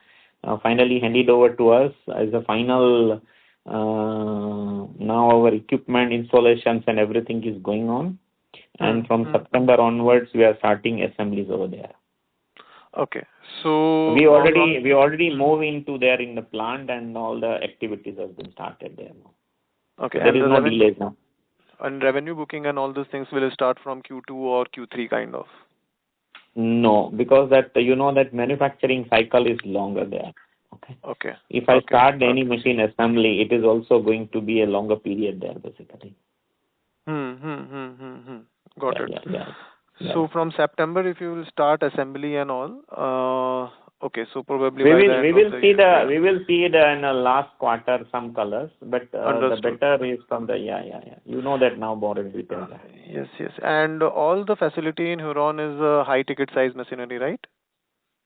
finally handed over to us as a final. Now our equipment installations and everything is going on, and from September onwards, we are starting assemblies over there. Okay, so we already move into there in the plant, and all the activities have been started there now. Okay, there is no delays now. And revenue booking and all those things will start from Q2 or Q3 kind of? No, because that that manufacturing cycle is longer there. Okay. If I start any machine assembly, it is also going to be a longer period there, basically. Got it. Yeah. So from September, if you will start assembly and all, okay, so probably we will see the in the last quarter some colors, but the better is from the you know that now more in detail. Yes. And all the facility in Huron is high ticket size machinery, right?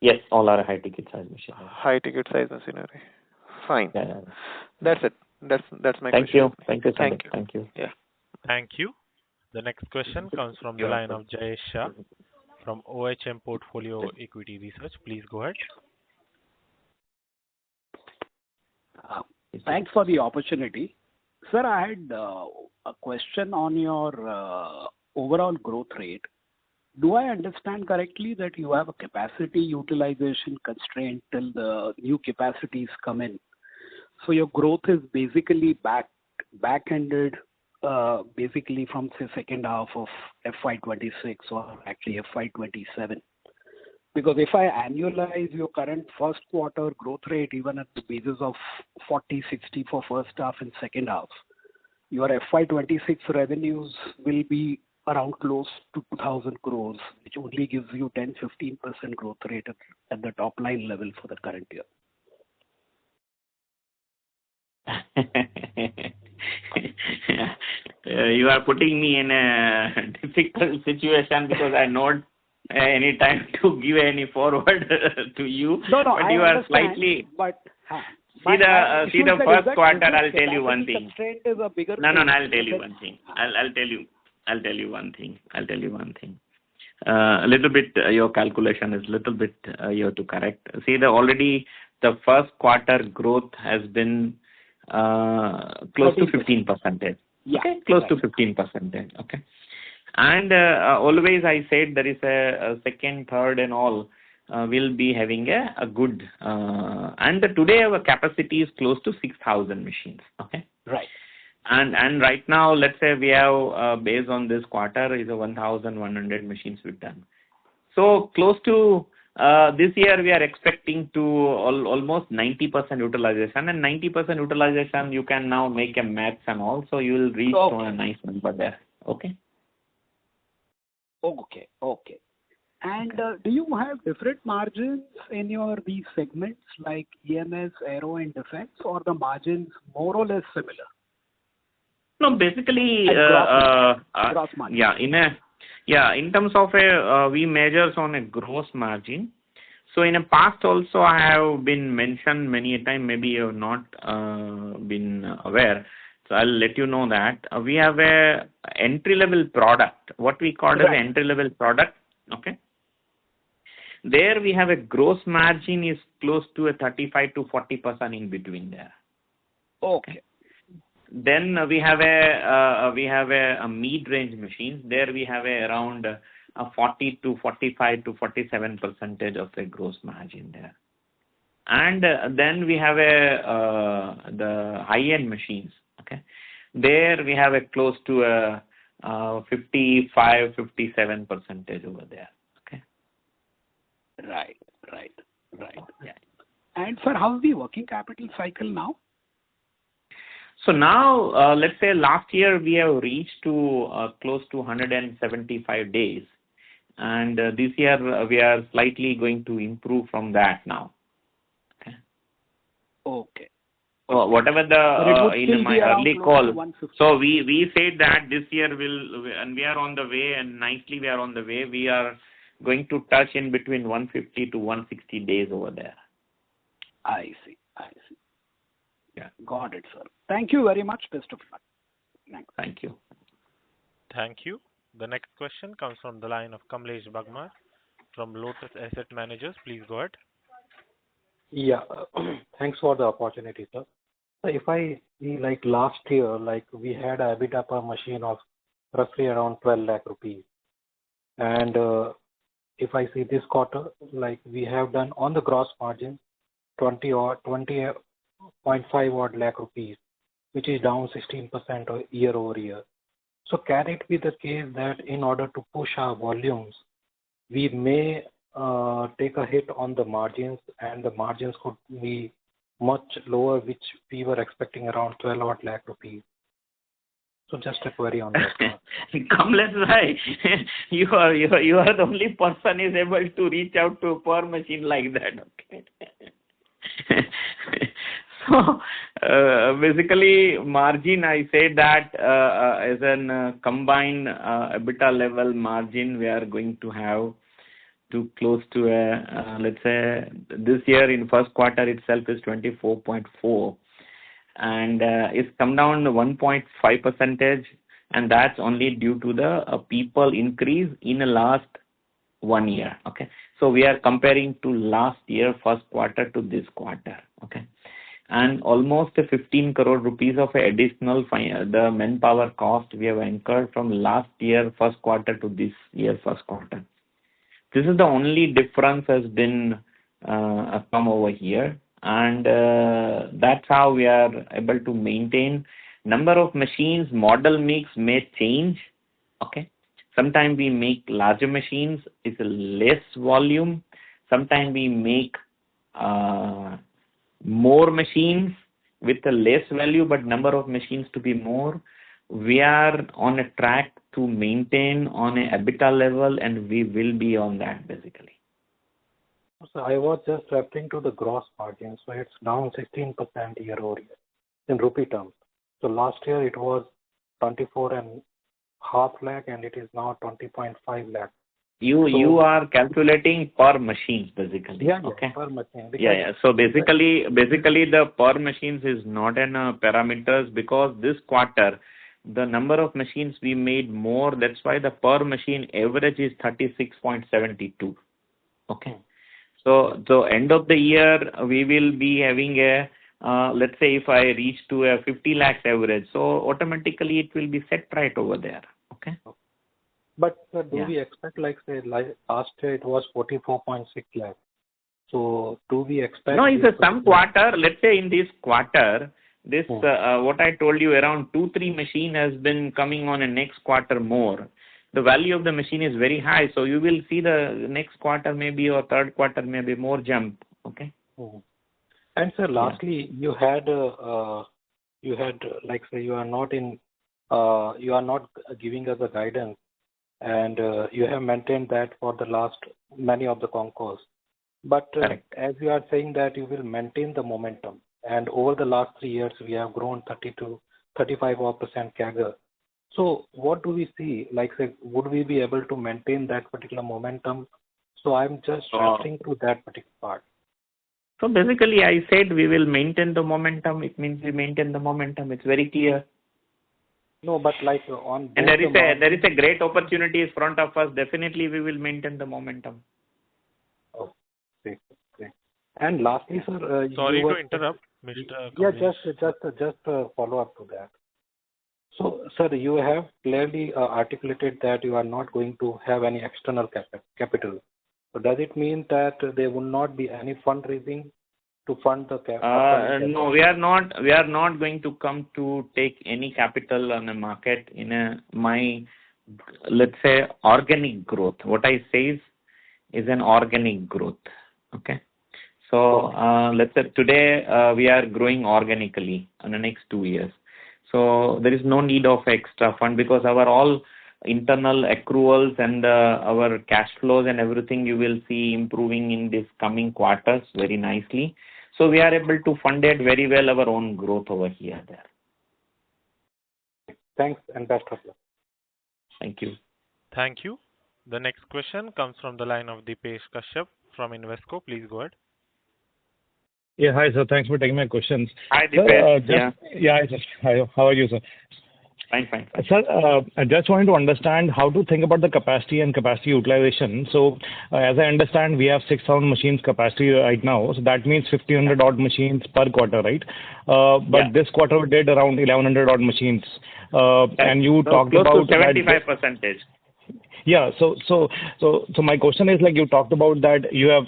Yes, all are high ticket size machinery. High ticket size machinery. Fine. Yeah. That's it. That's my question. Thank you. Thank you. Yeah. Thank you. The next question comes from the line of Jayesh Shah from OHM Portfolio Equity Research. Please go ahead. Thanks for the opportunity. Sir, I had a question on your overall growth rate. Do I understand correctly that you have a capacity utilization constraint till the new capacities come in? So your growth is basically back-ended, basically from say second half of FY26 or actually FY27. Because if I annualize your current first quarter growth rate, even at the basis of 40-60 for first half and second half, your FY26 revenues will be around close to 2,000 crores, which only gives you 10-15% growth rate at the top line level for the current year. You are putting me in a difficult situation because I not any time to give any forward to you. No, but you are slightly. See the first quarter. I'll tell you one thing. No. I'll tell you one thing. I'll tell you one thing. A little bit your calculation is little bit you have to correct. See already the first quarter growth has been close to 15%. Yeah, okay, close to 15%. Okay, and always I said there is a second, third, and all will be having a good. And today our capacity is close to 6,000 machines. Okay, right. And right now, let's say we have based on this quarter is a 1,100 machines we've done. So close to this year we are expecting to almost 90% utilization, and 90% utilization you can now make a maths and all, so you will reach to a nice number there. Okay. Okay. And do you have different margins in these segments like EMS, Aero, and Defense, or the margins more or less similar? No, basically, gross margin. In terms of we measures on a gross margin. So in the past also I have been mentioned many a time, maybe you have not been aware. So I'll let you know that we have a entry-level product, what we call as an entry-level product. Okay. There we have a gross margin is close to a 35 to 40% in between there. Okay. Then we have a mid-range machine. There we have around 40 to 45 to 47% of the gross margin there. And then we have the high-end machines. Okay, there we have a close to a 55, 57% over there. Okay. Right. Yeah. And sir, how's the working capital cycle now? So now, let's say last year we have reached to close to 175 days, and this year we are slightly going to improve from that now. Okay. So whatever in my early call, so we said that this year and we are on the way, and nicely we are on the way. We are going to touch in between 150 to 160 days over there. I see. Yeah. Got it, sir. Thank you very much. Best of luck. Thanks. Thank you. Thank you. The next question comes from the line of Kamlesh Bagmar from Lotus Asset Managers. Please go ahead. Yeah. Thanks for the opportunity, sir. So if I see like last year, like we had a EBITDA per machine of roughly around 12 lakh rupees. And if I see this quarter, like we have done on the gross margin 20.5 odd lakh rupees, which is down 16% year over year. So can it be the case that in order to push our volumes, we may take a hit on the margins, and the margins could be much lower, which we were expecting around 12 odd lakh rupees? So just a query on that. Kamlesh bhai, you are the only person is able to reach out to a per machine like that. Okay. So basically, margin, I said that as an combined EBITDA level margin, we are going to have to close to let's say this year in first quarter itself is 24.4, and it's come down 1.5%, and that's only due to the people increase in the last 1 year. Okay, so we are comparing to last year first quarter to this quarter. Okay, and almost 15 crore rupees of additional the manpower cost we have incurred from last year first quarter to this year first quarter. This is the only difference has been come over here, and that's how we are able to maintain number of machines. Model mix may change. Okay, sometimes we make larger machines, it's a less volume. Sometimes we make more machines with a less value, but number of machines to be more. We are on a track to maintain on a EBITDA level, and we will be on that basically. So I was just referring to the gross margin. So it's down 16% year over year in rupee terms. So last year it was 24.5 lakh, and it is now 20.5 lakh. You are calculating per machines basically. Yeah, okay. Per machine. Yeah. So basically the per machines is not an parameters, because this quarter the number of machines we made more. That's why the per machine average is 36.72. Okay. So end of the year we will be having a let's say if I reach to a 50 lakhs average, so automatically it will be set right over there. Okay. But do we expect, like say last year it was 44.6 lakh. So do we expect? No, it's some quarter. Let's say in this quarter, this what I told you, around 2-3 machine has been coming on a next quarter more. The value of the machine is very high, so you will see the next quarter maybe or third quarter maybe more jump. Okay. And sir, lastly, you had like say you are not giving us a guidance, and you have maintained that for the last many of the Concalls. But as you are saying that you will maintain the momentum, and over the last 3 years we have grown 30 to 35% CAGR. So what do we see? Like say, would we be able to maintain that particular momentum? So I'm just referring to that particular part. So basically I said we will maintain the momentum. It means we maintain the momentum. It's very clear. No, but like on both And there the is a great opportunity in front of us. Definitely, we will maintain the momentum. Oh, great. Great. And lastly, sir, Sorry you were to interrupt, Mr. yeah, Kamlesh. just a follow-up to that. So, sir, you have clearly articulated that you are not going to have any external capital. So does it mean that there will not be any fundraising to fund the upcoming No, we are not going to come to take any capital on the market in let's say, organic growth. What I say is an organic growth. Okay. So let's say today we are growing organically in the next 2 years. So there is no need of extra fund because our all internal accruals and our cash flows and everything you will see improving in this coming quarters very nicely. So we are able to fund it very well our own growth over here there. Thanks and best of luck. Thank you. Thank you. The next question comes from the line of Dipesh Kashyap from Invesco. Please go ahead. Yeah, hi sir. Thanks for taking my questions. Hi Dipesh. Hi, sir. Hi, how are you, sir? Fine. Sir, I just wanted to understand how to think about the capacity and capacity utilization. So, as I understand, we have 6,000 machines capacity right now. So that means 1,500 odd machines per quarter, right? But this quarter we did around 1,100 odd machines. And you talked close about to 75%. Yeah. So my question is, like, you talked about that you have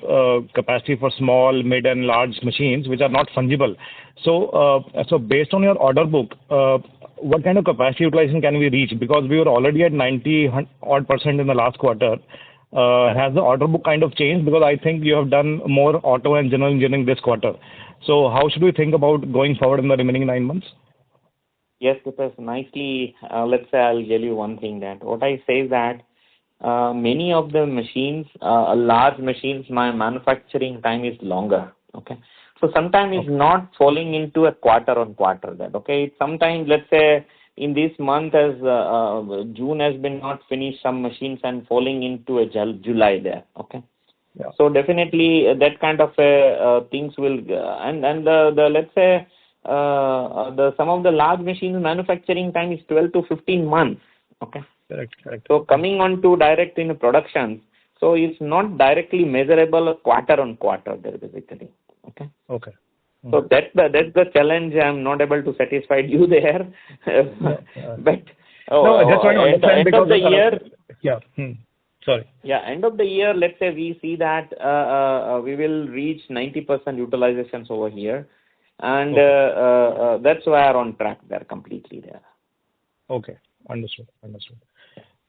capacity for small, mid, and large machines which are not fungible. So based on your order book, what kind of capacity utilization can we reach? Because we were already at 90% in the last quarter. Has the order book kind of changed? Because I think you have done more auto and general engineering this quarter. So how should we think about going forward in the remaining 9 months? Yes, Dipesh, nicely. Let's say I'll tell you one thing that what I say is that many of the machines, large machines, my manufacturing time is longer. Okay. So sometimes it's not falling into a quarter on quarter that, okay. Sometimes, let's say, in this month as June has been not finished some machines and falling into a July there. Okay. Yeah. So definitely that kind of things will, and the let's say, some of the large machines manufacturing time is 12 to 15 months. Okay. Correct. So coming on to direct in production, so it's not directly measurable quarter on quarter there basically. Okay. So that's the challenge. I'm not able to satisfy you there. But no, I just want to understand end of the year. Yeah. Sorry. Yeah, end of the year, let's say we see that we will reach 90% utilizations over here. And that's why are on track there completely there. Okay, understood.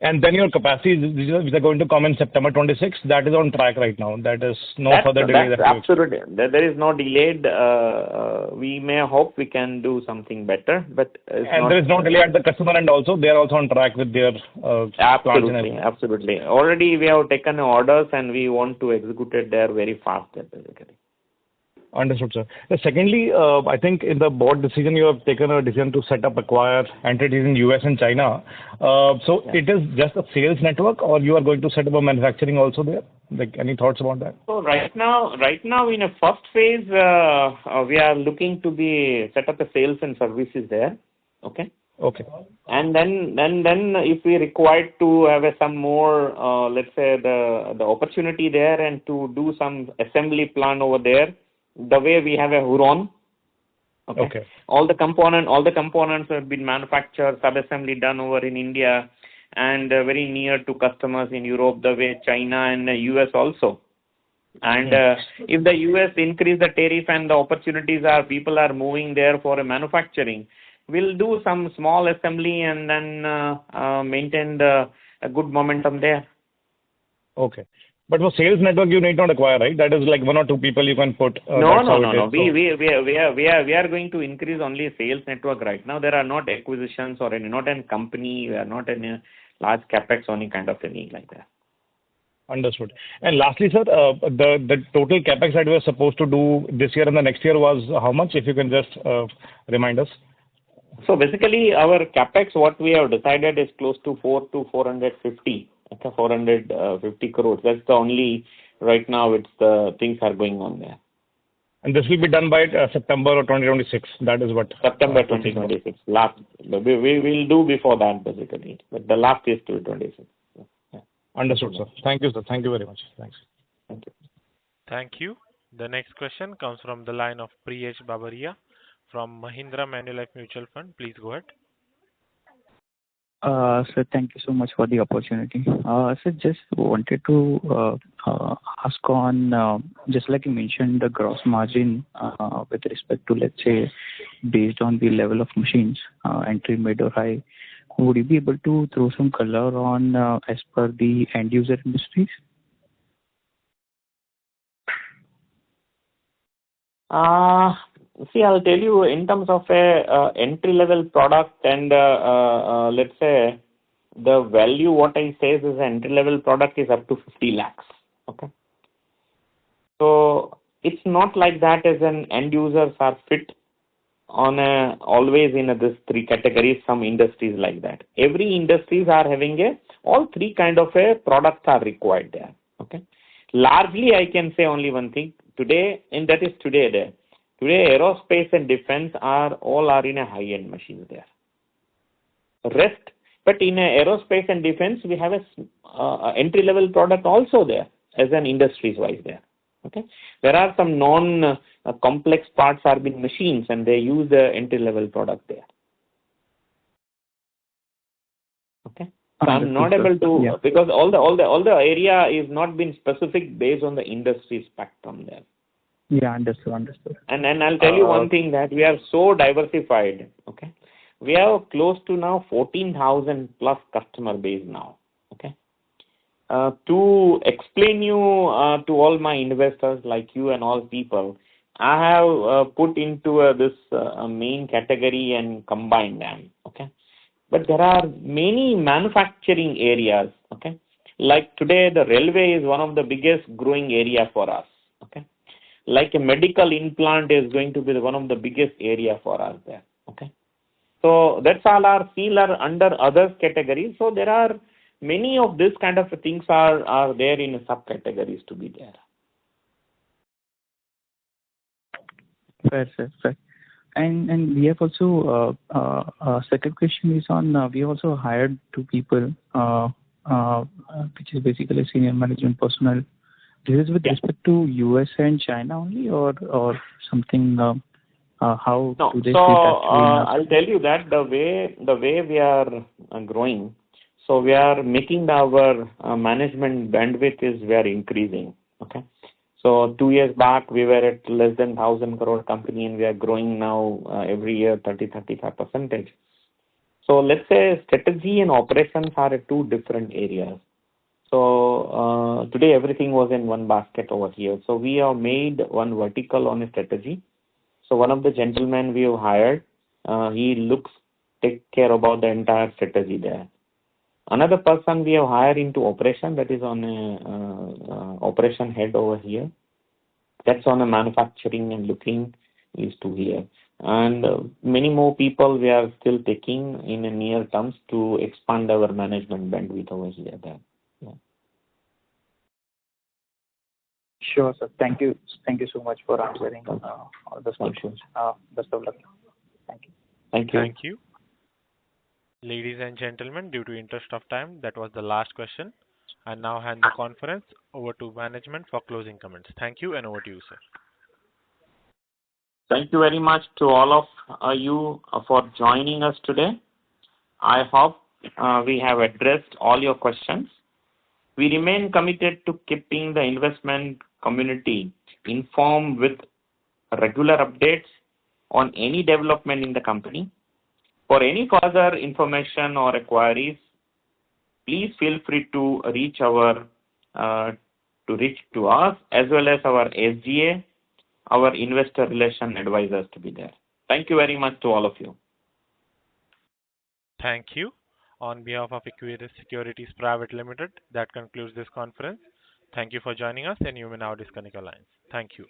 And then your capacity, which are going to come in September 26, that is on track right now. That is further delay. That's absolutely. There is no delayed. We may hope we can do something better, but there is no delay at the customer end also. They are also on track with their absolutely. Already we have taken orders and we want to execute it there very fast basically. Understood, sir. Secondly, I think in the board decision, you have taken a decision to acquire entities in US and China. It is just a sales network, or you are going to set up a manufacturing also there? Like, any thoughts about that? So right now in a first phase, we are looking to set up a sales and services there. Okay. And then if we require to have some more, let's say the opportunity there and to do some assembly plan over there. The way we have a Huron, okay. All the components have been manufactured, sub-assembly done over in India, and very near to customers in Europe, the way China and the US also. And if the US increase the tariff and the opportunities people are moving there for a manufacturing, we'll do some small assembly and then maintain a good momentum there. Okay. But for sales network, you need not acquire, right? That is like 1 or 2 people you can put. No. We are going to increase only sales network right now. There are not acquisitions or not a company. We are not in a large capex or any kind of thing like that. Understood. And lastly, sir, the total capex that we were supposed to do this year and the next year was how much? If you can just remind us. So basically, our capex, what we have decided is close to 450. Okay, 450 crores. That's the only right now. It's the things are going on there. And this will be done by September or 2026. That is what. September 2026. Last, we will do before that basically, but the last is 2026. Yeah. Understood, sir. Thank you, sir. Thank you very much. Thanks. Thank you. Thank you. The next question comes from the line of Priyesh Babaria from Mahindra Manulife Mutual Fund. Please go ahead. Sir, thank you so much for the opportunity. Sir, just wanted to ask on, just like you mentioned, the gross margin with respect to, let's say, based on the level of machines, entry, mid, or high. Would you be able to throw some color on as per the end user industries? See, I'll tell you in terms of a entry-level product and let's say the value what I say is entry-level product is up to 50 lakhs. Okay. So it's not like that as an end users are fit on always in this three categories, some industries like that. Every industries are having all three kind of products are required there. Okay. Largely I can say only one thing today, and that is today there. Today, aerospace and defense all are in a high-end machines there. Rest, but in aerospace and defense, we have a entry-level product also there as an industries-wise there. Okay, there are some non-complex parts are being machines, and they use the entry-level product there. Okay, so I'm not able to because all the area is not been specific based on the industry spectrum there. Yeah, understood. And I'll tell you one thing that we are so diversified. Okay, we have close to now 14,000 plus customer base now. Okay, to explain you to all my investors like you and all people, I have put into this main category and combined them. Okay, but there are many manufacturing areas. Okay, like today the railway is one of the biggest growing area for us. Okay. Like a medical implant is going to be one of the biggest area for us there. Okay, so that's all our sealer under others categories. So there are many of this kind of things are there in subcategories to be there. Fair, sir. Fair. And we have also second question is on we also hired 2 people, which is basically senior management personnel. This is with respect to US and China only, or something? How do they see that? I'll tell you that the way we are growing, so we are making our management bandwidth is we are increasing. Okay, so 2 years back we were at less than 1,000 crore company, and we are growing now every year 30-35%. So let's say strategy and operations are 2 different areas. So today everything was in one basket over here. So we have made one vertical on a strategy. So one of the gentlemen we have hired, he take care about the entire strategy there. Another person we have hired into operation, that is on a operation head over here. That's on a manufacturing and looking is to here. And many more people we are still taking in a near terms to expand our management bandwidth over here there. Sure, sir. Thank you. Thank you so much for answering all those questions. Best of luck. Thank you. Thank you. Ladies and gentlemen, due to interest of time, that was the last question. I now hand the conference over to management for closing comments. Thank you, and over to you, sir. Thank you very much to all of you for joining us today. I hope we have addressed all your questions. We remain committed to keeping the investment community informed with regular updates on any development in the company. For any further information or queries, please feel free to reach to us as well as our SGA, our investor relation advisors to be there. Thank you very much to all of you. Thank you. On behalf of Equirus Securities Private Limited, that concludes this conference. Thank you for joining us, and you may now disconnect your lines. Thank you.